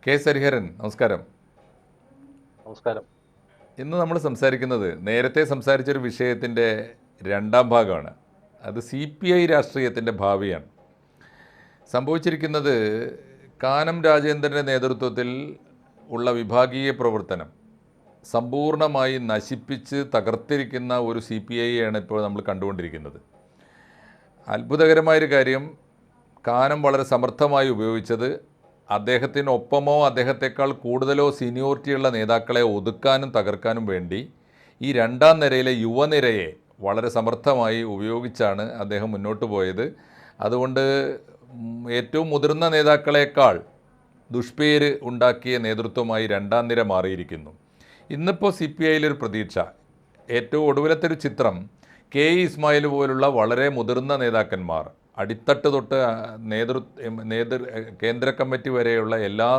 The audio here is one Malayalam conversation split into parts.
കെ ഹരിഹരൻ, നമസ്കാരം. നമസ്കാരം. ഇന്ന് നമ്മൾ സംസാരിക്കുന്നത് നേരത്തെ സംസാരിച്ചൊരു വിഷയത്തിൻ്റെ രണ്ടാം ഭാഗമാണ്. അത് CPI രാഷ്ട്രീയത്തിൻ്റെ ഭാവിയാണ്. സംഭവിച്ചിരിക്കുന്നത്, കാനം രാജേന്ദ്രൻ്റെ നേതൃത്വത്തിൽ ഉള്ള വിഭാഗീയ പ്രവർത്തനം സമ്പൂർണ്ണമായി നശിപ്പിച്ച് തകർത്തിരിക്കുന്ന ഒരു CPI ആണ് ഇപ്പോൾ നമ്മൾ കണ്ടുകൊണ്ടിരിക്കുന്നത്. അത്ഭുതകരമായൊരു കാര്യം, കാനം വളരെ സമർത്ഥമായി ഉപയോഗിച്ചത് അദ്ദേഹത്തിനൊപ്പമോ അദ്ദേഹത്തെക്കാൾ കൂടുതലോ സീനിയോറിറ്റിയുള്ള നേതാക്കളെ ഒതുക്കാനും തകർക്കാനും വേണ്ടി ഈ രണ്ടാം നിരയിലെ യുവനിരയെ വളരെ സമർത്ഥമായി ഉപയോഗിച്ചാണ് അദ്ദേഹം മുന്നോട്ട് പോയത്. അതുകൊണ്ട് ഏറ്റവും മുതിർന്ന നേതാക്കളെക്കാൾ ദുഷ്പേര് ഉണ്ടാക്കിയ നേതൃത്വമായി രണ്ടാം നിര മാറിയിരിക്കുന്നു. ഇന്നിപ്പോൾ CPIയിലൊരു പ്രതീക്ഷ, ഏറ്റവും ഒടുവിലത്തെ ഒരു ചിത്രം, ഇസ്മായിൽ പോലുള്ള വളരെ മുതിർന്ന നേതാക്കന്മാർ, അടിത്തട്ട് തൊട്ട് കേന്ദ്ര കമ്മിറ്റി വരെയുള്ള എല്ലാ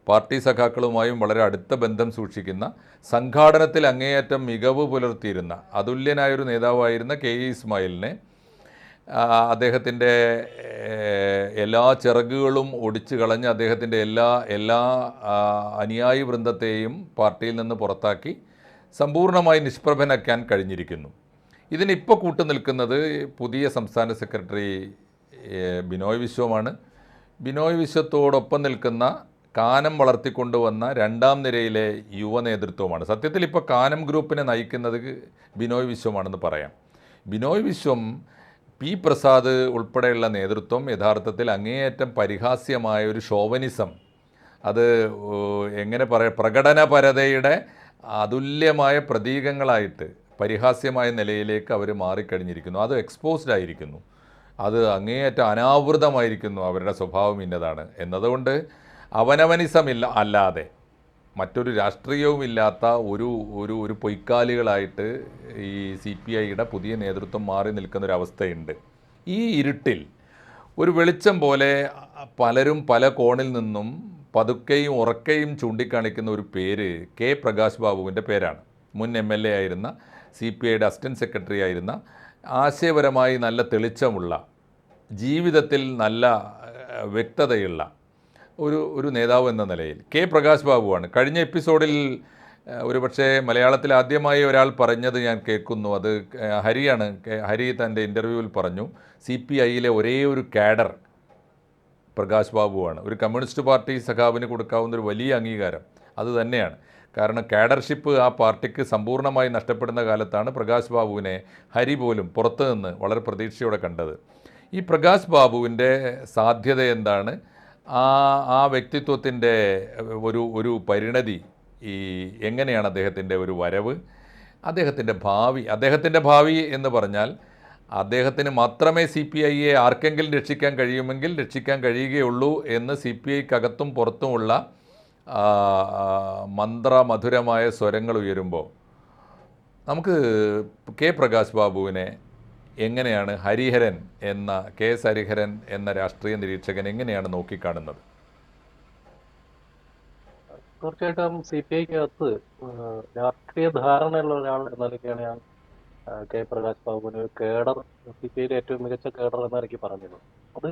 പാർട്ടി സഖാക്കളുമായും വളരെ അടുത്ത ബന്ധം സൂക്ഷിക്കുന്ന, സംഘാടനത്തിൽ അങ്ങേയറ്റം മികവ് പുലർത്തിയിരുന്ന അതുല്യനായൊരു നേതാവായിരുന്ന ഇസ്മായിലിനെ അദ്ദേഹത്തിൻ്റെ എല്ലാ ചിറകുകളും ഒടിച്ചു കളഞ്ഞ് അദ്ദേഹത്തിൻ്റെ എല്ലാ അനുയായി വൃന്ദത്തെയും പാർട്ടിയിൽ നിന്ന് പുറത്താക്കി സമ്പൂർണ്ണമായി നിഷ്പ്രഭനാക്കാൻ കഴിഞ്ഞിരിക്കുന്നു. ഇതിനിപ്പോൾ കൂട്ടുനിൽക്കുന്നത് പുതിയ സംസ്ഥാന സെക്രട്ടറി ബിനോയ് വിശ്വമാണ്. ബിനോയ് വിശ്വത്തോടൊപ്പം നിൽക്കുന്ന കാനം വളർത്തിക്കൊണ്ടുവന്ന രണ്ടാം നിരയിലെ യുവ നേതൃത്വമാണ്. സത്യത്തിൽ ഇപ്പോൾ കാനം ഗ്രൂപ്പിനെ നയിക്കുന്നത് ബിനോയ് വിശ്വമാണെന്ന് പറയാം. ബിനോയ് വിശ്വം, പി പ്രസാദ് ഉൾപ്പെടെയുള്ള നേതൃത്വം യഥാർത്ഥത്തിൽ അങ്ങേയറ്റം പരിഹാസ്യമായ ഒരു ഷോവനിസം, അത് എങ്ങനെ പറയാം, പ്രകടനപരതയുടെ അതുല്യമായ പ്രതീകങ്ങളായിട്ട് പരിഹാസ്യമായ നിലയിലേക്ക് അവർ മാറിക്കഴിഞ്ഞിരിക്കുന്നു. അത് എക്സ്പോസ്ഡ് ആയിരിക്കുന്നു, അത് അങ്ങേയറ്റം അനാവൃതമായിരിക്കുന്നു. അവരുടെ സ്വഭാവം ഇന്നതാണ് എന്നതുകൊണ്ട് അവനവനിസമില്ല അല്ലാതെ മറ്റൊരു രാഷ്ട്രീയവുമില്ലാത്ത ഒരു പൊയ്ക്കാലികളായിട്ട് ഈ CPIയുടെ പുതിയ നേതൃത്വം മാറി നിൽക്കുന്നൊരവസ്ഥയുണ്ട്. ഈ ഇരുട്ടിൽ ഒരു വെളിച്ചം പോലെ പലരും പല കോണിൽ നിന്നും പതുക്കെയും ഉറക്കെയും ചൂണ്ടിക്കാണിക്കുന്ന ഒരു പേര് പ്രകാശ് ബാബുവിൻ്റെ പേരാണ്. മുൻ MLA ആയിരുന്ന, CPIയുടെ അസിസ്റ്റൻറ്റ് സെക്രട്ടറി ആയിരുന്ന, ആശയപരമായി നല്ല തെളിച്ചമുള്ള, ജീവിതത്തിൽ നല്ല വ്യക്തതയുള്ള ഒരു നേതാവ് എന്ന നിലയിൽ പ്രകാശ് ബാബുവാണ്. കഴിഞ്ഞ എപ്പിസോഡിൽ ഒരുപക്ഷെ മലയാളത്തിൽ ആദ്യമായി ഒരാൾ പറഞ്ഞത് ഞാൻ കേൾക്കുന്നു, അത് ഹരിയാണ്. ഹരി തൻ്റെ ഇൻ്റർവ്യൂവിൽ പറഞ്ഞു, CPIയിലെ ഒരേ ഒരു കാഡർ പ്രകാശ് ബാബുവാണ്. ഒരു കമ്മ്യൂണിസ്റ്റ് പാർട്ടി സഖാവിന് കൊടുക്കാവുന്ന ഒരു വലിയ അംഗീകാരം അത് തന്നെയാണ്. കാരണം കാഡർഷിപ്പ് ആ പാർട്ടിക്ക് സമ്പൂർണ്ണമായി നഷ്ടപ്പെടുന്ന കാലത്താണ് പ്രകാശ് ബാബുവിനെ ഹരി പോലും പുറത്തു നിന്ന് വളരെ പ്രതീക്ഷയോടെ കണ്ടത്. ഈ പ്രകാശ് ബാബുവിൻ്റെ സാധ്യത എന്താണ്, ആ വ്യക്തിത്വത്തിൻ്റെ ഒരു പരിണതി, എങ്ങനെയാണ് അദ്ദേഹത്തിൻ്റെ ഒരു വരവ്, അദ്ദേഹത്തിൻ്റെ ഭാവി എന്ന് പറഞ്ഞാൽ, അദ്ദേഹത്തിന് മാത്രമേ CPIയെ ആർക്കെങ്കിലും രക്ഷിക്കാൻ കഴിയുമെങ്കിൽ രക്ഷിക്കാൻ കഴിയുകയുള്ളൂ എന്ന് CPIക്കകത്തും പുറത്തുമുള്ള മന്ത്രമധുരമായ സ്വരങ്ങൾ ഉയരുമ്പോൾ നമുക്ക് പ്രകാശ് ബാബുവിനെ എങ്ങനെയാണ് ഹരിഹരൻ എന്ന ഹരിഹരൻ എന്ന രാഷ്ട്രീയ നിരീക്ഷകൻ എങ്ങനെയാണ് നോക്കിക്കാണുന്നത്? തീർച്ചയായിട്ടും CPIക്കകത്ത് രാഷ്ട്രീയ ധാരണയുള്ള ഒരാൾ എന്ന നിലയ്ക്കാണ് ഞാൻ പ്രകാശ് ബാബുവിന് കേഡർ, CPIയിലെ ഏറ്റവും മികച്ച കേഡർ എന്നാണ് എനിക്ക് പറഞ്ഞത്. അത്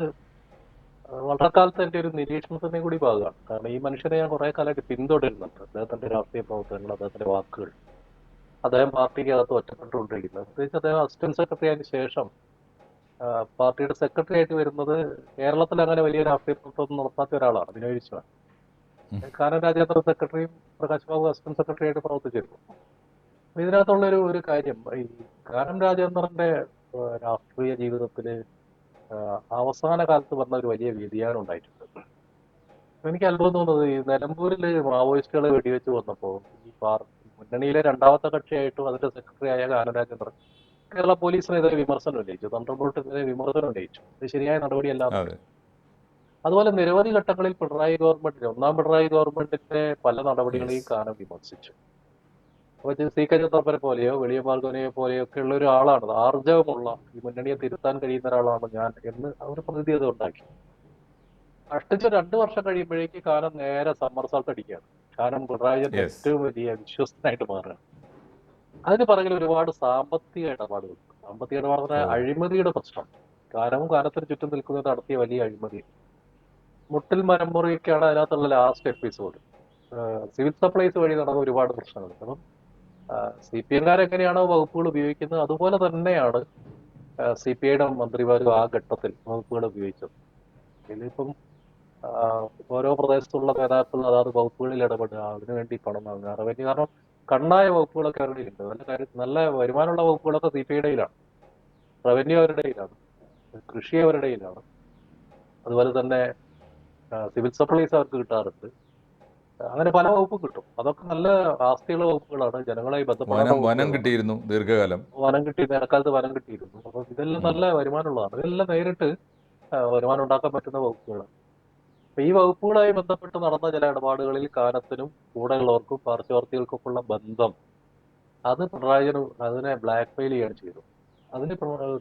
വളരെ കാലത്ത് എൻ്റെ ഒരു നിരീക്ഷണത്തിൻ്റെ കൂടി ഭാഗമാണ്. കാരണം ഈ മനുഷ്യനെ ഞാൻ കുറേ കാലമായിട്ട് പിന്തുടരുന്നുണ്ട്. അദ്ദേഹത്തിൻ്റെ രാഷ്ട്രീയ പ്രവർത്തനങ്ങൾ, അദ്ദേഹത്തിൻ്റെ വാക്കുകൾ, അദ്ദേഹം പാർട്ടിക്കകത്ത് ഒറ്റപ്പെട്ടുകൊണ്ടിരിക്കുന്നത്. പ്രത്യേകിച്ച് അദ്ദേഹം അസിസ്റ്റന്റ് സെക്രട്ടറി ആയതിനു ശേഷം പാർട്ടിയുടെ സെക്രട്ടറി ആയിട്ട് വരുന്നത് കേരളത്തിൽ അങ്ങനെ വലിയ രാഷ്ട്രീയ പ്രവർത്തനം നടത്താത്ത ഒരാളാണ് ബിനോയ് വിശ്വം. കാനം രാജേന്ദ്ര സെക്രട്ടറിയും പ്രകാശ് ബാബു അസിസ്റ്റന്റ് സെക്രട്ടറി ആയിട്ട് പ്രവർത്തിച്ചിരുന്നു. ഇതിനകത്തുള്ള ഒരു കാര്യം, ഈ കാനം രാജേന്ദ്രന്റെ രാഷ്ട്രീയ ജീവിതത്തില് അവസാന കാലത്ത് വന്ന ഒരു വലിയ വ്യതിയാനം ഉണ്ടായിട്ടുണ്ട്. എനിക്ക് അത്ഭുതം തോന്നുന്നത്, ഈ നിലമ്പൂരിൽ മാവോയിസ്റ്റുകളെ വെടിവെച്ച് വന്നപ്പോൾ ഈ മുന്നണിയിലെ രണ്ടാമത്തെ കക്ഷിയായിട്ടും അതിന്റെ സെക്രട്ടറി ആയ കാനം രാജേന്ദ്രൻ കേരള പോലീസിനെതിരെ വിമർശനം ഉന്നയിച്ചു, തണ്ടർബോൾട്ടിനെതിരെ വിമർശനം ഉന്നയിച്ചു. ഇത് ശരിയായ നടപടിയല്ല. അതുപോലെ നിരവധി ഘട്ടങ്ങളിൽ ഒന്നാം പിണറായി ഗവൺമെന്റിന്റെ പല നടപടികളെയും കാനം വിമർശിച്ചു. അപ്പൊ CK ചന്ദ്രപ്പനെ പോലെയോ വെളിയ ഭാർഗവനെയോ പോലെയോ ഒക്കെ ഉള്ള ഒരാളാണ്, ആർജവമുള്ള, ഈ മുന്നണിയെ തിരുത്താൻ കഴിയുന്ന ഒരാളാണ് ഞാൻ എന്ന് അവർ പ്രതിനിധിത്വം ഉണ്ടാക്കി. കഷ്ടിച്ച് 2 വർഷം കഴിയുമ്പോഴേക്ക് കാനം നേരെ സമ്മർസൾട്ട് അടിക്കുകയാണ്. കാനം പിണറായിയുടെ ഏറ്റവും വലിയ വിശ്വസ്തനായിട്ട് മാറുകയാണ്. അതിന് പിറകിൽ ഒരുപാട് സാമ്പത്തിക ഇടപാടുകൾ, അഴിമതിയുടെ പ്രശ്നം, കാനവും കാലത്തിന് ചുറ്റും നിൽക്കുന്നത് നടത്തിയ വലിയ അഴിമതി. മുട്ടിൽ മരമുറിയൊക്കെയാണ് അതിനകത്തുള്ള ലാസ്റ്റ് എപ്പിസോഡ്. സിവിൽ സപ്ലൈസ് വഴി നടന്ന ഒരുപാട് പ്രശ്നങ്ങളുണ്ട്. അപ്പം സി പി എംകാർ എങ്ങനെയാണോ വകുപ്പുകൾ ഉപയോഗിക്കുന്നത് അതുപോലെ തന്നെയാണ് സി പി ഐയുടെ മന്ത്രിമാരും ആ ഘട്ടത്തിൽ വകുപ്പുകൾ ഉപയോഗിച്ചത്. ഇതിലിപ്പം ഓരോ പ്രദേശത്തുള്ള നേതാക്കൾ അതാത് വകുപ്പുകളിൽ ഇടപെടുക, അതിനുവേണ്ടി പണം വാങ്ങുക, റവന്യൂ, കാരണം കണ്ണായ വകുപ്പുകളൊക്കെ അവരുടെ ഉണ്ട്. നല്ല വരുമാനമുള്ള വകുപ്പുകളൊക്കെ സി പി ഐയുടെയിലാണ്, റവന്യൂ അവരുടെ കയ്യിലാണ്, കൃഷി അവരുടെ കയ്യിലാണ്, അതുപോലെ തന്നെ സിവിൽ സപ്ലൈസ് അവർക്ക് കിട്ടാറുണ്ട്. അങ്ങനെ പല വകുപ്പും കിട്ടും. അതൊക്കെ നല്ല ആസ്തിയുള്ള വകുപ്പുകളാണ്, ജനങ്ങളായി ബന്ധപ്പെടാത്ത വനം വകുപ്പുകളാണ്. കിട്ടിയിരുന്നു ദീർഘകാലം. വനം കിട്ടിയിരുന്നു, ഇടക്കാലത്ത് വനം കിട്ടിയിരുന്നു. അപ്പൊ ഇതെല്ലാം നല്ല വരുമാനമുള്ളതാണ്. ഇതെല്ലാം നേരിട്ട് വരുമാനം ഉണ്ടാക്കാൻ പറ്റുന്ന വകുപ്പുകളാണ്. അപ്പൊ ഈ വകുപ്പുകളുമായി ബന്ധപ്പെട്ട് നടന്ന ചില ഇടപാടുകളിൽ കാനത്തിനും കൂടെയുള്ളവർക്കും പാർശ്വവർത്തികൾക്കൊക്കെയുള്ള ബന്ധം, അത് പിണറായി അതിനെ ബ്ലാക്ക് മെയിൽ ചെയ്യുകയാണ് ചെയ്തു. അതിന്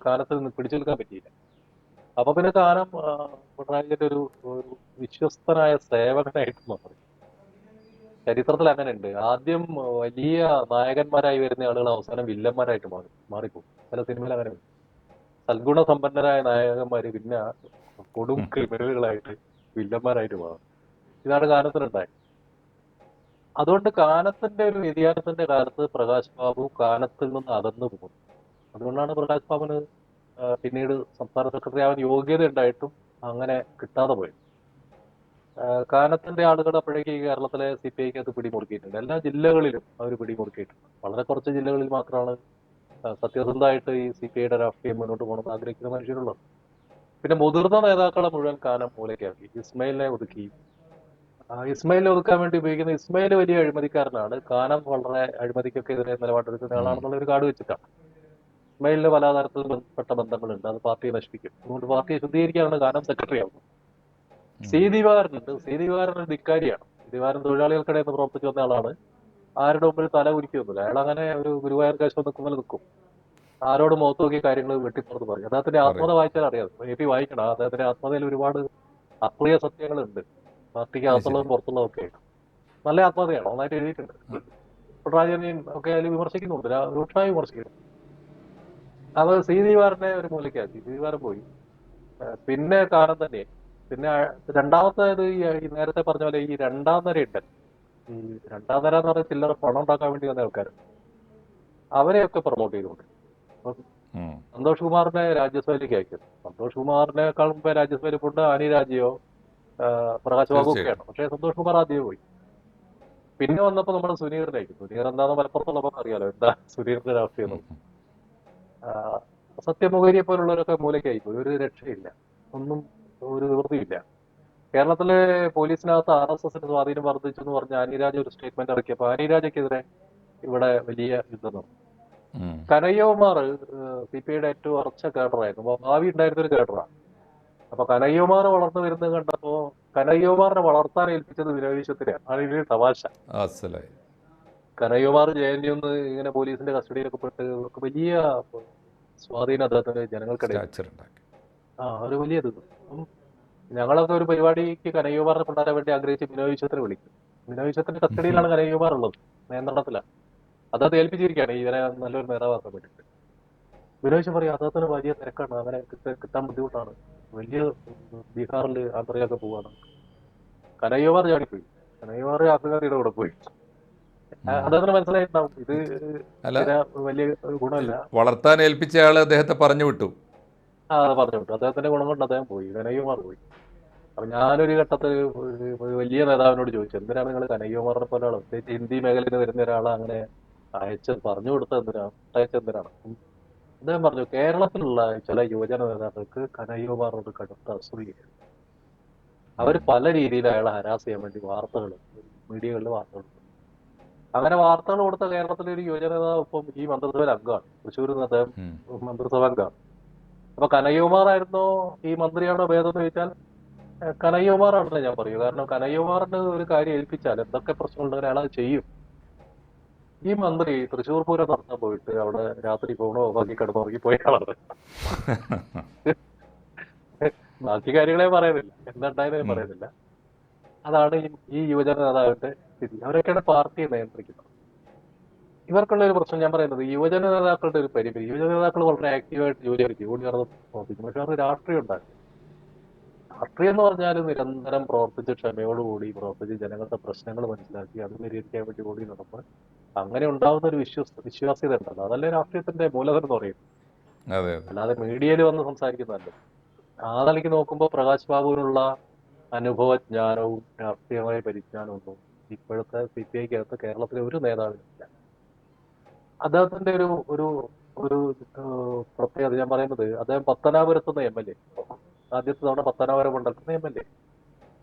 കാനത്തിന് പിടിച്ചെടുക്കാൻ പറ്റിയില്ല. അപ്പൊ പിന്നെ കാനം പിണറായിയുടെ ഒരു വിശ്വസ്തനായ സേവകനായിട്ട് മാറി. ചരിത്രത്തിൽ അങ്ങനെ ഉണ്ട്. ആദ്യം വലിയ നായകന്മാരായി വരുന്ന ആളുകൾ അവസാനം വില്ലന്മാരായിട്ട് മാറിപ്പോകും. ചില സിനിമയിൽ അങ്ങനെ ഉണ്ട്. സൽഗുണ സമ്പന്നരായ നായകന്മാര് പിന്നെ കൊടും ക്രിമിനലുകളായിട്ട് വില്ലന്മാരായിട്ട് മാറും. ഇതാണ് കാനത്തിനുണ്ടായത്. അതുകൊണ്ട് കാനത്തിന്റെ ഒരു വ്യതിയാനത്തിന്റെ കാലത്ത് പ്രകാശ് ബാബു കാനത്തിൽ നിന്ന് അകന്നു പോകും. അതുകൊണ്ടാണ് പ്രകാശ് ബാബുന് പിന്നീട് സംസ്ഥാന സെക്രട്ടറി ആവാൻ യോഗ്യത ഉണ്ടായിട്ടും അങ്ങനെ കിട്ടാതെ പോയത്. കാനത്തിന്റെ ആളുകൾ അപ്പോഴേക്ക് കേരളത്തിലെ സി പി ഐക്ക് അത് പിടിമുറുക്കിയിട്ടുണ്ട്. എല്ലാ ജില്ലകളിലും അവർ പിടിമുറുക്കിയിട്ടുണ്ട്. വളരെ കുറച്ച് ജില്ലകളിൽ മാത്രമാണ് സത്യസന്ധമായിട്ട് ഈ സി പി ഐയുടെ രാഷ്ട്രീയം മുന്നോട്ട് പോകണമെന്ന് ആഗ്രഹിക്കുന്ന മനുഷ്യരുള്ളത്. പിന്നെ മുതിർന്ന നേതാക്കളെ മുഴുവൻ കാനം മൂലയ്ക്കാക്കി. ഇസ്മയിലിനെ ഒതുക്കി. ഇസ്മയിലിനെ ഒതുക്കാൻ വേണ്ടി ഉപയോഗിക്കുന്ന ഇസ്മയിൽ വലിയ അഴിമതിക്കാരനാണ്. കാനം വളരെ അഴിമതിക്കൊക്കെ എതിരെ നിലപാടെടുക്കുന്ന ആളാണെന്നുള്ള ഒരു കാർഡ് വെച്ചിട്ടാണ്. ഇസ്മയിലിന് പല തരത്തിൽ പെട്ട ബന്ധങ്ങളുണ്ട്. അത് പാർട്ടിയെ നശിപ്പിക്കും. അതുകൊണ്ട് പാർട്ടിയെ ശുദ്ധീകരിക്കാനാണ് കാനം സെക്രട്ടറി ആവുന്നത്. സി ദിവാകരനുണ്ട്. സി ദിവാകരൻ ഒരു ധിക്കാരിയാണ്. ദിവാകരൻ തൊഴിലാളികൾക്കിടയിൽ നിന്ന് പ്രവർത്തിച്ചു വന്ന ആളാണ്. ആരുടെ മുമ്പിൽ തല കുരിക്കൊന്നുമില്ല. അയാൾ അങ്ങനെ ഒരു ഗുരുവായൂർ കാശം നിൽക്കുമ്പോൾ നിൽക്കും. ആരോട് മുഖത്ത് നോക്കിയ കാര്യങ്ങൾ വെട്ടിപ്പുറത്ത് പറയും. അദ്ദേഹത്തിന്റെ ആത്മകഥ വായിച്ചാൽ അറിയാം. എ പി വായിക്കണം. അദ്ദേഹത്തിന്റെ ആത്മകഥയിൽ ഒരുപാട് അപ്രിയ സത്യങ്ങളുണ്ട്. പാർട്ടിക്ക് അകത്തുള്ളതും പുറത്തുള്ളതൊക്കെ നല്ല ആത്മകഥയാണ്. നന്നായിട്ട് എഴുതിയിട്ടുണ്ട്. പിണറായി ഒക്കെ അതിൽ വിമർശിക്കുന്നുണ്ട്, രൂക്ഷമായി വിമർശിക്കുന്നു. അത് സി ദിവാറിനെ ഒരു മൂലയ്ക്കാക്കി. സി ദിവാരൻ പോയി. പിന്നെ കാനം തന്നെ. പിന്നെ രണ്ടാമത്തേത് ഈ നേരത്തെ പറഞ്ഞ പോലെ ഈ രണ്ടാം നിര ഉണ്ട്. ഈ രണ്ടാം നിര എന്ന് പറഞ്ഞാൽ ചില്ലറ പണം ഉണ്ടാക്കാൻ വേണ്ടി വന്ന ആൾക്കാർ, അവരെയൊക്കെ പ്രൊമോട്ട് ചെയ്തുകൊണ്ട് സന്തോഷ് കുമാറിനെ രാജ്യസഭയിലേക്ക് അയക്കുന്നു. സന്തോഷ് കുമാറിനേക്കാൾ മുമ്പേ രാജ്യസഭയിൽ പോയിട്ട് ആനി രാജയോ പ്രകാശ് ബാബു ഒക്കെയാണ്. പക്ഷേ സന്തോഷ് കുമാർ ആദ്യമേ പോയി. പിന്നെ വന്നപ്പോ നമ്മുടെ സുനീറിനെ അയക്കും. സുനീർ എന്താണെന്ന് മലപ്പുറത്തുള്ളപ്പോൾ അറിയാലോ എന്താ സുനീറിന്റെ രാഷ്ട്രീയം. സത്യമൊകേരിയെ പോലുള്ളവരൊക്കെ മൂലയ്ക്കായി പോയി. ഒരു രക്ഷയില്ല, ഒന്നും ഒരു നിവൃത്തിയില്ല. കേരളത്തിലെ പോലീസിനകത്ത് RSSന്റെ സ്വാധീനം വർദ്ധിച്ചു എന്ന് പറഞ്ഞ് ആനിരാജ ഒരു സ്റ്റേറ്റ്മെന്റ് ഇറക്കിയപ്പോൾ ആനിരാജയ്ക്കെതിരെ ഇവിടെ വലിയ യുദ്ധം നടന്നു. കനയ്യകുമാർ സി പി ഐയുടെ ഏറ്റവും ഉറച്ച കേഡറായിരുന്നു. ഭാവി ഉണ്ടായിരുന്ന ഒരു കേഡറാണ്. അപ്പൊ കനയ്യകുമാർ വളർന്നു വരുന്നത് കണ്ടപ്പോ കനയ്യകുമാറിനെ വളർത്താൻ ഏൽപ്പിച്ചത് വിനോദീശ്വത്തിനെയാണ്. ആണ് ഇതിന് തമാശ. കനയ്യകുമാർ JNU ഇങ്ങനെ പോലീസിന്റെ കസ്റ്റഡിയിലൊക്കെ പെട്ട് വലിയ സ്വാധീനം അദ്ദേഹത്തിന് ജനങ്ങൾക്കിടയിൽ ഒരു വലിയ ഇത്. ഞങ്ങളൊക്കെ ഒരു പരിപാടിക്ക് കനയ്യകുമാറിനെ കൊണ്ടുവരാൻ വേണ്ടി ആഗ്രഹിച്ച് വിനോദീശ്വത്തിനെ വിളിക്കും. വിനോദീശ്വത്തിന്റെ കസ്റ്റഡിയിലാണ് കനയ്യകുമാർ ഉള്ളത്, നിയന്ത്രണത്തിലാണ്. അദ്ദേഹത്തെ ഏൽപ്പിച്ചിരിക്കുകയാണ് ഇവരെ നല്ലൊരു നേതാവാക്കാൻ വേണ്ടിയിട്ട്. വിനോദീശ്വൻ പറയും അദ്ദേഹത്തിന് വലിയ തിരക്കാണ്, അങ്ങനെ കിട്ടാൻ ബുദ്ധിമുട്ടാണ്, വലിയ ബീഹാറിൽ ആന്ധ്രയൊക്കെ പോവാണ്. കനയ്യകുമാർ ചാടിപ്പോയി. കനയ്യകുമാർ ആഫ്രിക്കയുടെ കൂടെ പോയി. അദ്ദേഹത്തിന് മനസ്സിലായിട്ടുണ്ടാവും ഇത് വലിയ ഗുണമല്ല. വളർത്താൻ ഏൽപ്പിച്ച ആള് അദ്ദേഹത്തെ പറഞ്ഞു വിട്ടു. പറഞ്ഞു വിട്ടു. അദ്ദേഹത്തിന്റെ ഗുണം കൊണ്ട് അദ്ദേഹം പോയി, കനയ്യകുമാർ പോയി. അപ്പൊ ഞാനൊരു ഘട്ടത്തിൽ വലിയ നേതാവിനോട് ചോദിച്ചു, എന്തിനാണ് നിങ്ങൾ കനയ്യകുമാറിനെ പോലെ ആളോ, പ്രത്യേകിച്ച് ഹിന്ദി മേഖലയിൽ നിന്ന് വരുന്ന ഒരാളെ അങ്ങനെ പറഞ്ഞു കൊടുത്തത് എന്തിനാണ്, അയച്ചെന്തിനാണ്? അദ്ദേഹം പറഞ്ഞു, കേരളത്തിലുള്ള ചില യുവജന നേതാക്കൾക്ക് കനയ്യകുമാറിനോട് കടുത്ത അസൂയാണ്. അവർ പല രീതിയിൽ അയാളെ ഹരാസ് ചെയ്യാൻ വേണ്ടി വാർത്തകൾ, മീഡിയകളിൽ വാർത്തകൾ, അങ്ങനെ വാർത്തകൾ കൊടുത്ത കേരളത്തിലെ ഒരു യുവജന നേതാവ് ഇപ്പം ഈ മന്ത്രിസഭയിൽ അംഗമാണ്. തൃശ്ശൂരിൽ നിന്ന് അദ്ദേഹം മന്ത്രിസഭ അംഗമാണ്. അപ്പൊ കനയ്യകുമാർ ആയിരുന്നോ ഈ മന്ത്രിയാണോ ഭേദം എന്ന് ചോദിച്ചാൽ കനയ്യകുമാറാണെന്ന് ഞാൻ പറയൂ. കാരണം കനയ്യകുമാറിന് ഒരു കാര്യം ഏൽപ്പിച്ചാൽ എന്തൊക്കെ പ്രശ്നമുണ്ടെങ്കിൽ അയാൾ അത് ചെയ്യും. ഈ മന്ത്രി തൃശ്ശൂർ പൂരം നടത്താൻ പോയിട്ട് അവിടെ രാത്രി ഫോണോ ബാക്കി കിടന്നുറങ്ങി പോയ ആളാണ്. ബാക്കി കാര്യങ്ങളെ പറയുന്നില്ല, എന്തുണ്ടായതേ പറയുന്നില്ല. അതാണ് ഈ യുവജന നേതാവിന്റെ സ്ഥിതി. അവരൊക്കെയാണ് പാർട്ടിയെ നിയന്ത്രിക്കുന്നത്. ഇവർക്കുള്ള ഒരു പ്രശ്നം ഞാൻ പറയുന്നത്, യുവജന നേതാക്കളുടെ ഒരു പരിമിതി. യുവജന നേതാക്കൾ വളരെ ആക്റ്റീവായിട്ട് ജോലി അവർ ചെയ്യും, ഓടി നടന്ന് പ്രവർത്തിക്കും. പക്ഷെ അവർക്ക് രാഷ്ട്രീയം ഉണ്ടാകും. രാഷ്ട്രീയം എന്ന് പറഞ്ഞാൽ നിരന്തരം പ്രവർത്തിച്ച് ക്ഷമയോടുകൂടി പ്രവർത്തിച്ച് ജനങ്ങളുടെ പ്രശ്നങ്ങൾ മനസ്സിലാക്കി അത് പരിഹരിക്കാൻ വേണ്ടി കൂടി നടന്ന് അങ്ങനെ ഉണ്ടാവുന്ന ഒരു വിശ്വാസ്യത ഉണ്ടല്ലോ, അതല്ലേ രാഷ്ട്രീയത്തിന്റെ മൂലധനം എന്ന് പറയും. അതെ അതെ. അല്ലാതെ മീഡിയയിൽ വന്ന് സംസാരിക്കുന്നതല്ല. ആ നിലയ്ക്ക് നോക്കുമ്പോൾ പ്രകാശ് ബാബുവിനുള്ള അനുഭവജ്ഞാനവും രാഷ്ട്രീയമായ പരിജ്ഞാനമൊന്നും ഇപ്പോഴത്തെ CPIക്കകത്ത് കേരളത്തിലെ ഒരു നേതാവിനില്ല. അദ്ദേഹത്തിന്റെ ഒരു ഒരു ഒരു പ്രത്യേകത ഞാൻ പറയുന്നത്, അദ്ദേഹം പത്തനാപുരത്തുനിന്ന് MLA, ആദ്യത്തെ തവണ പത്തനാപുരം മണ്ഡലത്തിൽ MLA,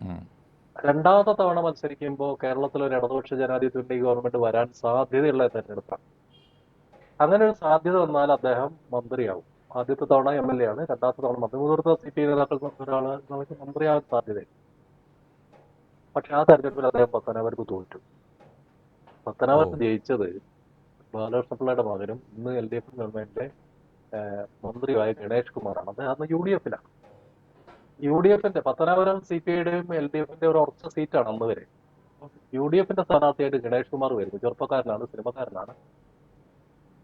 ഉം. രണ്ടാമത്തെ തവണ മത്സരിക്കുമ്പോൾ കേരളത്തിൽ ഒരു ഇടതുപക്ഷ ജനാധിപത്യ ഗവൺമെന്റ് വരാൻ സാധ്യതയുള്ള തെരഞ്ഞെടുപ്പാണ്. അങ്ങനെ ഒരു സാധ്യത വന്നാൽ അദ്ദേഹം മന്ത്രിയാവും. ആദ്യത്തെ തവണ MLA ആണ്, രണ്ടാമത്തെ തവണ മന്ത്രി. മുതിർന്ന CPI നേതാക്കൾ ഒരാള് മന്ത്രിയാവാൻ സാധ്യതയുണ്ട്. പക്ഷെ ആ തെരഞ്ഞെടുപ്പിൽ അദ്ദേഹം പത്തനാപുരത്ത് തോറ്റു. പത്തനാപുരത്ത് ജയിച്ചത് ബാലകൃഷ്ണപിള്ളയുടെ മകനും ഇന്ന് LDF ഗവൺമെന്റിന്റെ മന്ത്രിയായ ഗണേഷ് കുമാറാണ്. അദ്ദേഹം അന്ന് UDF-ലാണ്. UDF-ന്റെ പത്തനാപുരം CPIയുടെയും LDF-ന്റെ ഒരു ഉറച്ച സീറ്റാണ് അന്ന് വരെ. UDF-ന്റെ സ്ഥാനാർത്ഥിയായിട്ട് ഗണേഷ് കുമാർ വരുന്നു. ചെറുപ്പക്കാരനാണ്, സിനിമക്കാരനാണ്.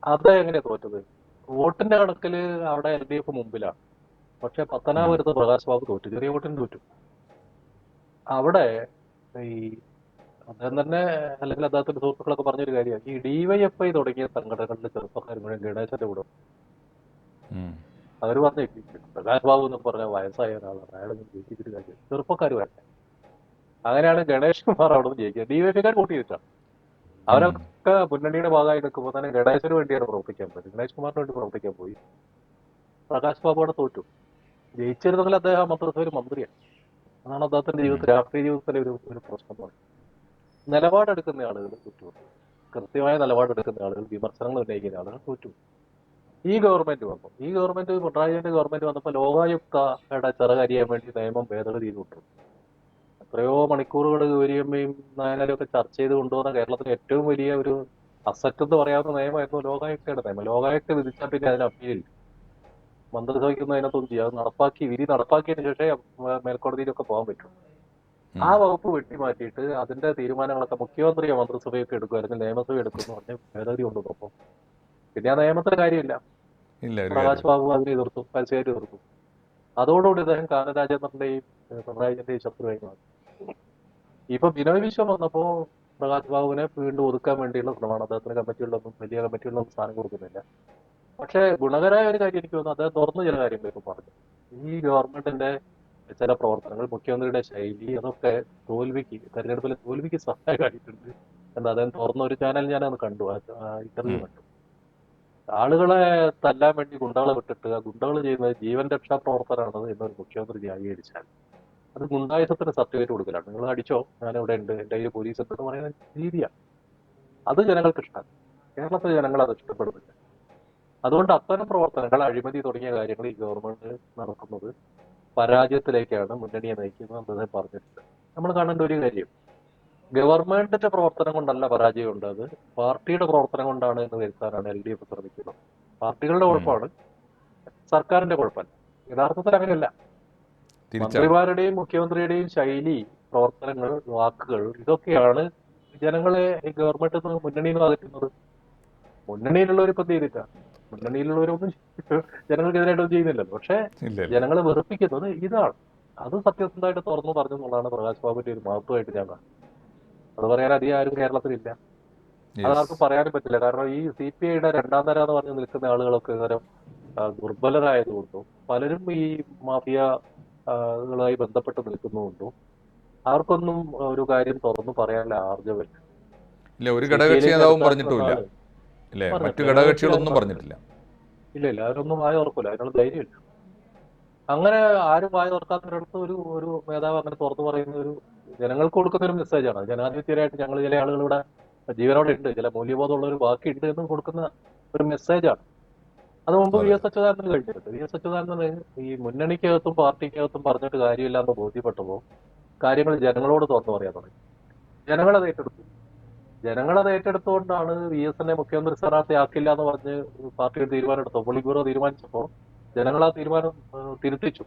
അദ്ദേഹം എങ്ങനെയാ തോറ്റത്? വോട്ടിന്റെ കണക്കില് അവിടെ LDF മുമ്പിലാണ്. പക്ഷെ പത്തനാപുരത്ത് പ്രകാശ് ബാബു തോറ്റു, ചെറിയ വോട്ടിന് തോറ്റു. അവിടെ ഈ അദ്ദേഹം തന്നെ അല്ലെങ്കിൽ അദ്ദേഹത്തിന്റെ സുഹൃത്തുക്കളൊക്കെ പറഞ്ഞൊരു കാര്യമാണ്, ഈ DYFI തുടങ്ങിയ സംഘടനകളിലെ ചെറുപ്പക്കാർ മുഴുവൻ ഗണേശന്റെ കൂടെ. അവർ പറഞ്ഞു പ്രകാശ് ബാബു എന്ന് പറഞ്ഞ വയസ്സായ ഒരാളാണ്, അയാളൊന്നും ജയിച്ചിട്ട് കാര്യം, ചെറുപ്പക്കാർ വരട്ടെ. അങ്ങനെയാണ് ഗണേഷ് കുമാർ അവിടെ നിന്ന് ജയിക്കുക. DYFIക്കാർ വോട്ട് ചെയ്തിട്ടാണ്. അവരൊക്കെ മുന്നണിയുടെ ഭാഗമായി നിൽക്കുമ്പോൾ തന്നെ ഗണേശന് വേണ്ടിയാണ് പ്രവർത്തിക്കാൻ പോയത്, ഗണേഷ് കുമാറിന് വേണ്ടി പ്രവർത്തിക്കാൻ പോയി. പ്രകാശ് ബാബു അവിടെ തോറ്റു. ജയിച്ചിരുന്നെങ്കിൽ അദ്ദേഹം മന്ത്രിസഭയിൽ മന്ത്രിയാണ്. അതാണ് അദ്ദേഹത്തിന്റെ ജീവിതത്തിൽ, രാഷ്ട്രീയ ജീവിതത്തിലെ ഒരു പ്രശ്നം. നിലപാടെടുക്കുന്ന ആളുകൾ തോറ്റു, കൃത്യമായ നിലപാടെടുക്കുന്ന ആളുകൾ, വിമർശനങ്ങൾ ഉന്നയിക്കുന്ന ആളുകൾ തോറ്റു. ഈ ഗവൺമെന്റ് വന്നു. ഈ ഗവൺമെന്റ്, പിണറായി വിജയന്റെ ഗവൺമെന്റ് വന്നപ്പോൾ ലോകായുക്തയുടെ ചിറകരിയാൻ വേണ്ടി നിയമം ഭേദഗതി ചെയ്തു. എത്രയോ മണിക്കൂറുകൾ ഗൗരിയമ്മയും നായനാരും ഒക്കെ ചർച്ച ചെയ്ത് കൊണ്ടുവന്ന കേരളത്തിലെ ഏറ്റവും വലിയ ഒരു അസറ്റ് എന്ന് പറയാവുന്ന നിയമമായിരുന്നു ലോകായുക്തയുടെ നിയമം. ലോകായുക്ത വിധിച്ചാൽ പിന്നെ അതിന് അപ്പീൽ മന്ത്രിസഭയ്ക്കൊന്നും അതിനകത്തൊന്നും ചെയ്യാം. വിധി നടപ്പാക്കിയതിനു ശേഷം മേൽക്കോടതിയിലൊക്കെ പോകാൻ പറ്റും. ആ വകുപ്പ് വെട്ടിമാറ്റിയിട്ട് അതിന്റെ തീരുമാനങ്ങളൊക്കെ മുഖ്യമന്ത്രിയോ മന്ത്രിസഭയൊക്കെ എടുക്കും, അല്ലെങ്കിൽ നിയമസഭ എടുക്കുമെന്ന് പറഞ്ഞ് ഭേദഗതി കൊണ്ടുവന്നപ്പോൾ പിന്നെ ആ നിയമത്തിന്റെ കാര്യമില്ല. പ്രകാശ് ബാബു അതിനെ എതിർത്തു, പരസ്യമായിട്ട് എതിർത്തു. അതോടുകൂടി അദ്ദേഹം കാനരാജേന്ദ്രന്റെയും പിണറായി വിജയന്റെയും ശത്രുവായി മാറി. ഇപ്പൊ ബിനോയ് വിശ്വം വന്നപ്പോ പ്രകാശ് ബാബുവിനെ വീണ്ടും ഒതുക്കാൻ വേണ്ടിയുള്ള ശ്രമമാണ്. അദ്ദേഹത്തിന് വലിയ കമ്മിറ്റികളിലൊന്നും സ്ഥാനം കൊടുക്കുന്നില്ല. പക്ഷെ ഗുണകരമായ ഒരു കാര്യം എനിക്ക് തോന്നുന്നു, അദ്ദേഹം തുറന്നു ചില കാര്യങ്ങളൊക്കെ പറഞ്ഞു. ഈ ഗവൺമെന്റിന്റെ ചില പ്രവർത്തനങ്ങൾ, മുഖ്യമന്ത്രിയുടെ ശൈലി, അതൊക്കെ തെരഞ്ഞെടുപ്പിലെ തോൽവിക്ക് സഹായമായിട്ടുണ്ട് എന്ന് അദ്ദേഹം തുറന്ന ഒരു ചാനൽ ഞാനത് കണ്ടു, ഇന്റർവ്യൂ കണ്ടു. ആളുകളെ തല്ലാൻ വേണ്ടി ഗുണ്ടകളെ വിട്ടിട്ട് ആ ഗുണ്ടകൾ ചെയ്യുന്നത് ജീവൻ രക്ഷാ പ്രവർത്തനമാണ് എന്നൊരു മുഖ്യമന്ത്രി ന്യായീകരിച്ചാൽ അത് ഗുണ്ടായുധത്തിന് സർട്ടിഫിക്കറ്റ് കൊടുക്കലാണ്. നിങ്ങൾ അടിച്ചോ, ഞാനിവിടെ ഉണ്ട്, എന്റെ കയ്യിൽ പോലീസ് എന്ന് പറയുന്ന രീതിയാണ്. അത് ജനങ്ങൾക്ക് ഇഷ്ടമാണ്. കേരളത്തിലെ ജനങ്ങൾ അത് ഇഷ്ടപ്പെടുന്നില്ല. അതുകൊണ്ട് അത്തരം പ്രവർത്തനങ്ങൾ, അഴിമതി തുടങ്ങിയ കാര്യങ്ങൾ ഈ ഗവൺമെന്റ് നടത്തുന്നത് പരാജയത്തിലേക്കാണ് മുന്നണിയെ നയിക്കുന്നത് എന്ന് അദ്ദേഹം പറഞ്ഞിട്ടുണ്ട്. നമ്മൾ കാണേണ്ട ഒരു കാര്യം, ഗവൺമെന്റിന്റെ പ്രവർത്തനം കൊണ്ടല്ല പരാജയം ഉണ്ടായത്, പാർട്ടിയുടെ പ്രവർത്തനം കൊണ്ടാണ് എന്ന് വരുത്താനാണ് LDF ശ്രമിക്കുന്നത്. പാർട്ടികളുടെ കുഴപ്പമാണ്, സർക്കാരിന്റെ കുഴപ്പമല്ല. യഥാർത്ഥത്തിൽ അങ്ങനെയല്ല. മന്ത്രിമാരുടെയും മുഖ്യമന്ത്രിയുടെയും ശൈലി, പ്രവർത്തനങ്ങൾ, വാക്കുകൾ, ഇതൊക്കെയാണ് ജനങ്ങളെ ഈ ഗവൺമെന്റ് മുന്നണിയിൽ നിന്ന് അകറ്റുന്നത്. മുന്നണിയിലുള്ളവരിപ്പം ചെയ്തില്ല, മുന്നണിയിലുള്ളവരൊന്നും ജനങ്ങൾക്കെതിരായിട്ടൊന്നും ചെയ്യുന്നില്ലല്ലോ. പക്ഷെ ജനങ്ങളെ വെറുപ്പിക്കുന്നത് ഇതാണ്. അത് സത്യസന്ധമായിട്ട് തുറന്നു പറഞ്ഞു എന്നുള്ളതാണ് പ്രകാശ് ബാബുവിന്റെ ഒരു മഹത്വമായിട്ട് ഞാൻ കാണുന്നത്. അത് പറയാൻ അധികം ആരും കേരളത്തിലില്ല, അതാർക്കും പറയാനും പറ്റില്ല. കാരണം ഈ CPIയുടെ രണ്ടാം തരം എന്ന് പറഞ്ഞ് നിൽക്കുന്ന ആളുകളൊക്കെ ഇത്തരം ദുർബലരായതുകൊണ്ടും പലരും ഈ മാഫിയകളായി ബന്ധപ്പെട്ട് നിൽക്കുന്നതുകൊണ്ടും അവർക്കൊന്നും ഒരു കാര്യം തുറന്നു പറയാനുള്ള ആർജവമില്ല. ഒരു ഘടകകക്ഷി നേതാവും പറഞ്ഞിട്ടില്ല, മറ്റു ഘടകകക്ഷികളൊന്നും പറഞ്ഞിട്ടില്ല. ഇല്ല, അവരൊന്നും വായ തുറക്കൂല, അതിനുള്ള ധൈര്യമില്ല. അങ്ങനെ ആരും വായ തുറക്കാത്തവരടുത്ത് ഒരു നേതാവ് അങ്ങനെ തുറന്നു പറയുന്ന ഒരു ജനങ്ങൾക്ക് കൊടുക്കുന്ന ഒരു മെസ്സേജാണ്. ജനാധിപത്യപരമായിട്ട് ഞങ്ങൾ ചില ആളുകൾ ഇവിടെ ജീവനോടെ ഉണ്ട്, ചില മൂല്യബോധമുള്ള ഒരു ബാക്കിയുണ്ട് എന്ന് കൊടുക്കുന്ന ഒരു മെസ്സേജാണ്. അത് മുമ്പ് VS അച്യുതാനന്ദന് കഴിഞ്ഞിട്ടുണ്ട്. VS അച്യുതാനന്ദന് ഈ മുന്നണിക്കകത്തും പാർട്ടിക്കകത്തും പറഞ്ഞിട്ട് കാര്യമില്ല എന്ന് ബോധ്യപ്പെട്ടപ്പോൾ കാര്യങ്ങൾ ജനങ്ങളോട് തുറന്നു പറയാൻ തുടങ്ങി. ജനങ്ങളത് ഏറ്റെടുത്തു. ജനങ്ങളത് ഏറ്റെടുത്തുകൊണ്ടാണ് VSനെ മുഖ്യമന്ത്രി സ്ഥാനാർത്ഥി ആക്കില്ല എന്ന് പറഞ്ഞ് പാർട്ടിയുടെ തീരുമാനം എടുത്തു. പോളിറ്റ് ബ്യൂറോ തീരുമാനിച്ചപ്പോൾ ജനങ്ങൾ ആ തീരുമാനം തിരുത്തിച്ചു.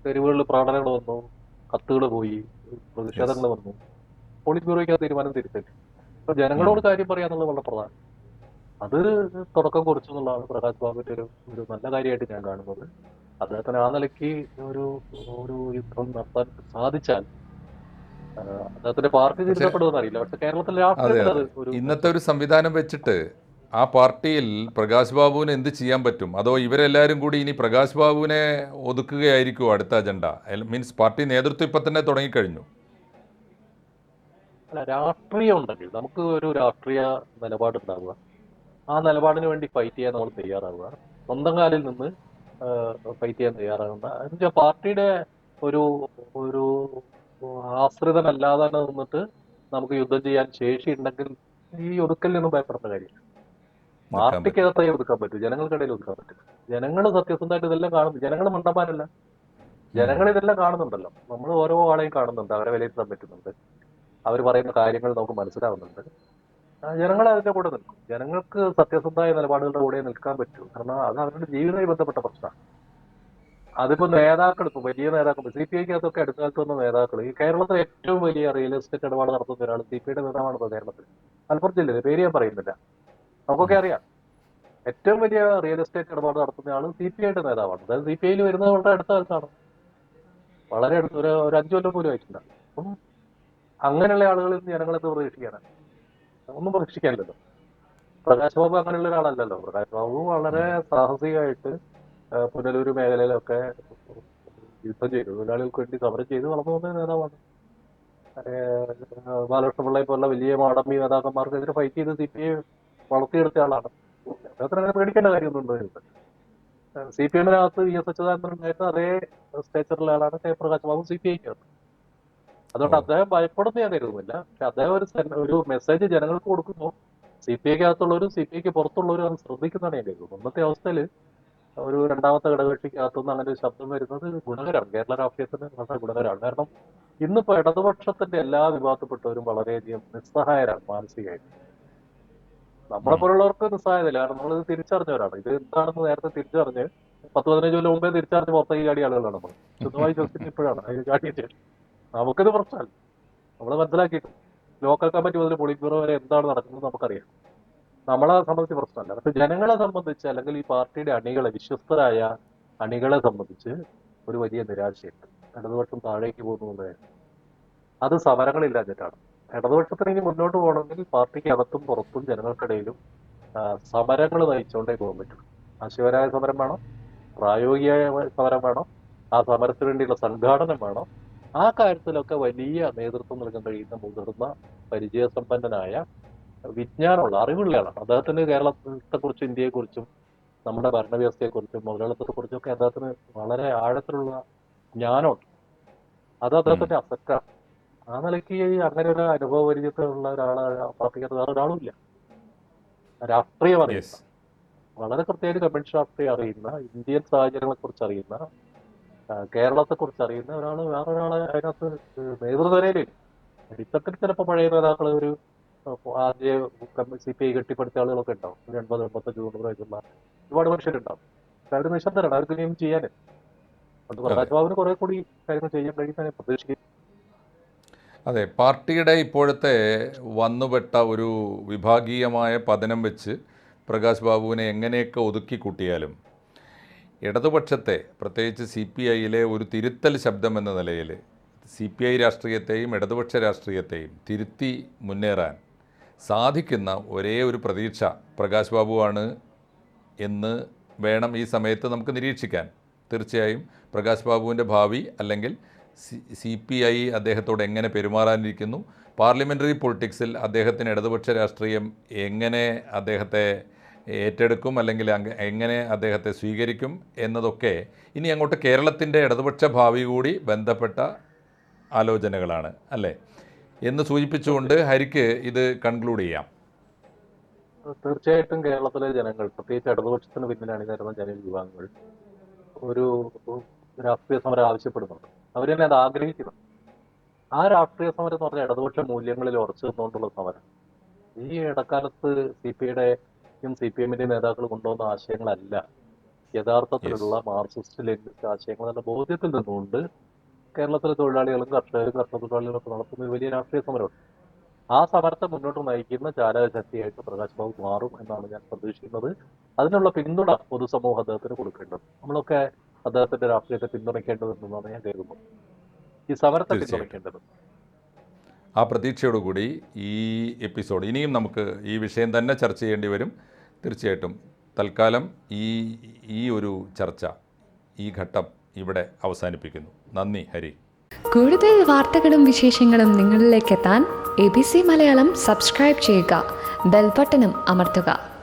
തെരുവുകളിൽ പ്രകടനങ്ങൾ വന്നു, കത്തുകൾ പോയി, പ്രതിഷേധങ്ങൾ വന്നു. പോളിറ്റ് ബ്യൂറോയ്ക്ക് ആ തീരുമാനം തിരുത്തിച്ചു. അപ്പൊ ജനങ്ങളോട് കാര്യം പറയാന്നുള്ളത് വളരെ പ്രധാനം. അത് തുടക്കം കുറിച്ചു എന്നുള്ളതാണ് പ്രകാശ് ബാബുവിന്റെ ഒരു നല്ല കാര്യമായിട്ട് ഞാൻ കാണുന്നത്. അദ്ദേഹത്തിന് ആ നിലയ്ക്ക് ഒരു ഒരു യുദ്ധം നടത്താൻ സാധിച്ചാൽ അദ്ദേഹത്തിന്റെ പാർട്ടി പക്ഷേ തിരുത്തപ്പെടുമെന്ന് അറിയില്ല. പക്ഷെ കേരളത്തിലെ അതെ രാഷ്ട്രീയത്തിൽ അതെ അത് ഒരു ഇന്നത്തെ ഒരു മെച്ചമുണ്ട്. സംവിധാനം വെച്ചിട്ട് ആ പാർട്ടിയിൽ പ്രകാശ് ബാബുവിന് എന്ത് ചെയ്യാൻ പറ്റും? അതോ ഇവരെല്ലാവരും കൂടി ഇനി പ്രകാശ് ബാബുവിനെ ഒതുക്കുകയായിരിക്കുമോ അടുത്ത അജണ്ട? മീൻസ് പാർട്ടി നേതൃത്വം ഇപ്പം തന്നെ തുടങ്ങിക്കഴിഞ്ഞു. അല്ല, രാഷ്ട്രീയം ഉണ്ടെങ്കിൽ നമുക്ക് ഒരു രാഷ്ട്രീയ നിലപാടുണ്ടാവുക, ആ നിലപാടിന് വേണ്ടി ഫൈറ്റ് ചെയ്യാൻ നമ്മൾ തയ്യാറാവുക, സ്വന്തം കാലിൽ നിന്ന് ഫൈറ്റ് ചെയ്യാൻ തയ്യാറാകുന്ന എന്നുവെച്ചാൽ പാർട്ടിയുടെ ഒരു ഒരു ആശ്രിതനല്ലാതെ തന്നെ നിന്നിട്ട് നമുക്ക് യുദ്ധം ചെയ്യാൻ ശേഷി ഉണ്ടെങ്കിൽ ഈ ഒതുക്കലിനൊന്നും ഭയപ്പെടേണ്ട കാര്യമില്ല. നിൽക്കാൻ പറ്റും. പാർട്ടിക്കകത്തായി ഒതുക്കാൻ പറ്റും, ജനങ്ങൾക്കിടയിൽ ഒതുക്കാൻ പറ്റും. ജനങ്ങൾ സത്യസന്ധമായിട്ട് ഇതെല്ലാം കാണുന്നു. ജനങ്ങൾ മണ്ടന്മാരല്ല, ഉം. ജനങ്ങൾ ഇതെല്ലാം കാണുന്നുണ്ടല്ലോ. നമ്മൾ ഓരോ ആളെയും കാണുന്നുണ്ട്, അവരെ വിലയിരുത്താൻ പറ്റുന്നുണ്ട്, അവർ പറയുന്ന കാര്യങ്ങൾ നമുക്ക് മനസ്സിലാവുന്നുണ്ട്. ജനങ്ങൾ അതിന്റെ കൂടെ നിൽക്കും. ജനങ്ങൾക്ക് സത്യസന്ധമായ നിലപാടുകളുടെ കൂടെ നിൽക്കാൻ പറ്റൂ. കാരണം അത് അവരുടെ ജീവിതവുമായി ബന്ധപ്പെട്ട പ്രശ്നമാണ്. അതിപ്പോ നേതാക്കൾ, ഇപ്പൊ വലിയ നേതാക്കൾ, സി പി ഐക്കകത്തൊക്കെ അടുത്ത കാലത്ത് വന്ന നേതാക്കൾ, ഈ കേരളത്തിൽ ഏറ്റവും വലിയ റിയൽ എസ്റ്റേറ്റ് ഇടപാട് നടത്തുന്ന ഒരാൾ സി പി ഐയുടെ നേതാവാണല്ലോ കേരളത്തിൽ. മലപ്പുറം ജില്ലയിൽ, പേര് ഞാൻ പറയുന്നില്ല, നമുക്കൊക്കെ അറിയാം. ഏറ്റവും വലിയ റിയൽ എസ്റ്റേറ്റ് ഇടപാട് നടത്തുന്ന ആൾ സി പി ഐയുടെ നേതാവാണ്. അതായത് സി പി ഐയിൽ വരുന്നത് വളരെ അടുത്ത കാലത്താണ്, വളരെ അടുത്ത്, ഒരു 5 കൊല്ലം പോലും ആയിട്ടില്ല. അപ്പം അങ്ങനെയുള്ള ആളുകളിൽ നിന്ന് ജനങ്ങളെന്ത് പ്രതീക്ഷിക്കാനാണ്? ഒന്നും പ്രതീക്ഷിക്കാനില്ലല്ലോ. പ്രകാശ് ബാബു അങ്ങനെയുള്ള ഒരാളല്ലല്ലോ. പ്രകാശ് ബാബു വളരെ സാഹസികമായിട്ട് പുനലൂർ മേഖലയിലൊക്കെ യുദ്ധം ചെയ്തു, തൊഴിലാളികൾക്ക് വേണ്ടി സമരം ചെയ്ത് വളർന്നു വന്ന നേതാവാണ്. ബാലകൃഷ്ണപിള്ളയെ പോലുള്ള വലിയ മാടമ്പി നേതാക്കന്മാർക്കെതിരെ ഫൈറ്റ് ചെയ്ത് സി പി ഐ വളർത്തിയെടുത്ത ആളാണ്. അദ്ദേഹത്തിന് അങ്ങനെ പേടിക്കേണ്ട കാര്യമൊന്നും. സി പി എമ്മിനകത്ത് വി എസ് അച്യുതാനന്ദൻ ഉണ്ടായിരുന്ന അതേ സ്റ്റേച്ചറിലെ ആളാണ് K Prakash Babu C P ഐക്കകത്ത്. ഓ അതുകൊണ്ട് അദ്ദേഹം ഭയപ്പെടുന്ന ഞാൻ കരുതുന്നില്ല. പക്ഷെ അദ്ദേഹം ഒരു മെസ്സേജ് ജനങ്ങൾക്ക് കൊടുക്കുമ്പോൾ സി പി ഐക്കകത്തുള്ളവരും സി പി ഐക്ക് പുറത്തുള്ളവരും അത് ശ്രദ്ധിക്കുന്നതാണ് ഞാൻ കരുതുന്നത്. ഇന്നത്തെ അവസ്ഥയിൽ ഒരു രണ്ടാമത്തെ ഘടകകക്ഷിക്കകത്തുനിന്ന് അങ്ങനെ ഒരു ശബ്ദം വരുന്നത് ഗുണകരമാണ്, കേരള രാഷ്ട്രീയത്തിന് വളരെ ഗുണകരമാണ്. കാരണം ഇന്നിപ്പോ ഇടതുപക്ഷത്തിന്റെ എല്ലാ വിഭാഗത്തിൽപ്പെട്ടവരും വളരെയധികം നിസ്സഹായരാണ് മാനസികമായിട്ട്. നമ്മളെ ഉം. പോലുള്ളവർക്ക് നിസ്സഹായതയില്ല, കാരണം നമ്മളിത് തിരിച്ചറിഞ്ഞവരാണ്. ഇത് എന്താണെന്ന് നേരത്തെ തിരിച്ചറിഞ്ഞ് 10-15 കൊല്ലം മുമ്പേ തിരിച്ചറിഞ്ഞ് പുറത്തേക്ക് ചാടിയ ആളുകളാണ് നമ്മൾ. ശുദ്ധമായി ശ്വസിച്ചിട്ട് ഇപ്പോഴാണ് അതിന് ചാടിയിട്ട്. നമുക്കിത് പ്രശ്നമല്ല, നമ്മൾ മനസ്സിലാക്കിയിട്ട് ലോക്കൽ കമ്മിറ്റി മുതൽ പൊളിറ്റ് ബ്യൂറോ വരെ എന്താണ് നടക്കുന്നത് നമുക്കറിയാം. നമ്മളെ സംബന്ധിച്ച് പ്രശ്നമല്ല. പക്ഷെ ജനങ്ങളെ സംബന്ധിച്ച്, അല്ലെങ്കിൽ ഈ പാർട്ടിയുടെ അണികളെ, വിശ്വസ്തരായ അണികളെ സംബന്ധിച്ച് ഒരു വലിയ നിരാശയുണ്ട്. ഇടതുപക്ഷം താഴേക്ക് പോകുന്നത് അത് സമരങ്ങളില്ലാഞ്ഞിട്ടാണ്. ഇടതുപക്ഷത്തിന് ഇനി മുന്നോട്ട് പോകണമെങ്കിൽ പാർട്ടിക്ക് അകത്തും പുറത്തും ജനങ്ങൾക്കിടയിലും സമരങ്ങൾ നയിച്ചുകൊണ്ടേ പോകാൻ പറ്റും. ആശയപരമായ സമരം വേണം, പ്രായോഗികമായ സമരം വേണം, ആ സമരത്തിന് വേണ്ടിയുള്ള സംഘാടനം വേണം. ആ കാര്യത്തിലൊക്കെ വലിയ നേതൃത്വം നൽകാൻ കഴിയുന്ന മുതിർന്ന പരിചയസമ്പന്നനായ വിജ്ഞാനമുള്ള അറിവുള്ള ആളാണ് അദ്ദേഹത്തിന്. കേരളത്തെക്കുറിച്ചും ഇന്ത്യയെക്കുറിച്ചും നമ്മുടെ ഭരണവ്യവസ്ഥയെക്കുറിച്ചും മുതലാളിത്തത്തെക്കുറിച്ചും ഒക്കെ അദ്ദേഹത്തിന് വളരെ ആഴത്തിലുള്ള ജ്ഞാനമുണ്ട്. അത് ഉം. അദ്ദേഹത്തിന്റെ അസറ്റാണ്. ആ നിലയ്ക്ക് അങ്ങനെ ഒരു അനുഭവ പരിചയത്തിലുള്ള പാർട്ടിക്കകത്ത് വേറെ ഒരാളും ഇല്ല. രാഷ്ട്രീയം അറിയുന്ന, യെസ്. വളരെ കൃത്യമായിട്ട് കമ്മ്യൂണിസ്റ്റ് രാഷ്ട്രീയം അറിയുന്ന, ഇന്ത്യൻ സാഹചര്യങ്ങളെ കുറിച്ച് അറിയുന്ന, കേരളത്തെക്കുറിച്ച് അറിയുന്ന വേറൊരാളെ അതിനകത്ത് നേതൃനിരയിലില്ല. അടിത്തട്ടിൽ ചിലപ്പോൾ പഴയ നേതാക്കൾ, ഒരു ആദ്യ സി പി ഐ കെട്ടിപ്പടുത്ത ആളുകളൊക്കെ ഉണ്ടാവും, ഒരു 80-85 വയസ്സുള്ള ഒരുപാട് മനുഷ്യരുണ്ടാവും. പക്ഷെ അവർ നിശബ്ദരാണ്, അവർക്ക് ഇനിയും ചെയ്യാനില്ല. അതുകൊണ്ട് അതെ പ്രകാശ് ബാബുവിന് കുറെ കൂടി കാര്യങ്ങൾ ചെയ്യാൻ കഴിയുന്ന പ്രതീക്ഷിക്കുന്നു. അതെ പാർട്ടിയുടെ ഇപ്പോഴത്തെ വന്നുപെട്ട ഒരു വിഭാഗീയമായ പതനം വെച്ച് പ്രകാശ് ബാബുവിനെ എങ്ങനെയൊക്കെ ഒതുക്കി കൂട്ടിയാലും ഇടതുപക്ഷത്തെ, പ്രത്യേകിച്ച് സി പി ഐയിലെ ഒരു തിരുത്തൽ ശബ്ദം എന്ന നിലയിൽ സി പി ഐ രാഷ്ട്രീയത്തെയും ഇടതുപക്ഷ രാഷ്ട്രീയത്തെയും തിരുത്തി മുന്നേറാൻ സാധിക്കുന്ന ഒരേ ഒരു പ്രതീക്ഷ പ്രകാശ് ബാബുവാണ് എന്ന് വേണം ഈ സമയത്ത് നമുക്ക് നിരീക്ഷിക്കാൻ. തീർച്ചയായും പ്രകാശ് ബാബുവിൻ്റെ ഭാവി, അല്ലെങ്കിൽ സി പി ഐ അദ്ദേഹത്തോട് എങ്ങനെ പെരുമാറാനിരിക്കുന്നു, പാർലമെൻ്ററി പൊളിറ്റിക്സിൽ അദ്ദേഹത്തിന് ഇടതുപക്ഷ രാഷ്ട്രീയം എങ്ങനെ അദ്ദേഹത്തെ ഏറ്റെടുക്കും, അല്ലെങ്കിൽ എങ്ങനെ അദ്ദേഹത്തെ സ്വീകരിക്കും എന്നതൊക്കെ ഇനി അങ്ങോട്ട് കേരളത്തിൻ്റെ ഇടതുപക്ഷ ഭാവി കൂടി ബന്ധപ്പെട്ട ആലോചനകളാണ് അല്ലേ എന്ന് സൂചിപ്പിച്ചുകൊണ്ട് ഹരിക്ക് ഇത് കൺക്ലൂഡ് ചെയ്യാം. തീർച്ചയായിട്ടും കേരളത്തിലെ ജനങ്ങൾ, പ്രത്യേകിച്ച് ഇടതുപക്ഷത്തിന് പിന്നിൽ അണിനിരുന്ന ജനവിഭാഗങ്ങൾ ഒരു രാഷ്ട്രീയ സമരം ആവശ്യപ്പെടുന്നുണ്ട്. അവർ തന്നെ അത് ആഗ്രഹിക്കുന്നു. ആ രാഷ്ട്രീയ സമരം എന്ന് പറഞ്ഞാൽ ഇടതുപക്ഷ മൂല്യങ്ങളിൽ ഉറച്ചു നിന്നുകൊണ്ടുള്ള സമരം. ഈ ഇടക്കാലത്ത് സി പി ഐയുടെയും സി പി എമ്മിന്റെയും നേതാക്കൾ കൊണ്ടുവന്ന ആശയങ്ങളല്ല യെസ്. യഥാർത്ഥത്തിലുള്ള മാർക്സിസ്റ്റ് ലെനിനിസ്റ്റ് ആശയങ്ങൾ എന്ന ബോധ്യത്തിൽ നിന്നുകൊണ്ട് കേരളത്തിലെ തൊഴിലാളികളും കർഷകരും കർഷക തൊഴിലാളികളും ഒക്കെ നടത്തുന്ന ഒരു വലിയ രാഷ്ട്രീയ സമരമുണ്ട്. ആ സമരത്തെ മുന്നോട്ട് നയിക്കുന്ന ചാലകശക്തിയായിട്ട് പ്രകാശ് ബാബു മാറും എന്നാണ് ഞാൻ പ്രതീക്ഷിക്കുന്നത്. അതിനുള്ള പിന്തുണ പൊതുസമൂഹം അദ്ദേഹത്തിന് കൊടുക്കേണ്ടത്. നമ്മളൊക്കെ അദ്ദേഹത്തിന്റെ രാഷ്ട്രീയത്തെ പിന്തുണയ്ക്കേണ്ടതുണ്ടെന്നാണ് ഞാൻ കരുതുന്നത്. ഈ സമരത്തെ തീർച്ചയായിട്ടും. പിന്തുണയ്ക്കേണ്ടത്. ആ പ്രതീക്ഷയോടുകൂടി ഈ എപ്പിസോഡ് ഇനിയും നമുക്ക് ഈ വിഷയം തന്നെ ചർച്ച ചെയ്യേണ്ടി വരും തീർച്ചയായിട്ടും. തൽക്കാലം ഈ ഒരു ചർച്ച, ഈ ഘട്ടം ഇവിടെ അവസാനിപ്പിക്കുന്നു. നന്ദി ഹരി. കൂടുതൽ വാർത്തകളും വിശേഷങ്ങളും നിങ്ങളിലേക്ക് എത്താൻ ABC മലയാളം സബ്സ്ക്രൈബ് ചെയ്യുക, ബെൽ ബട്ടണും അമർത്തുക.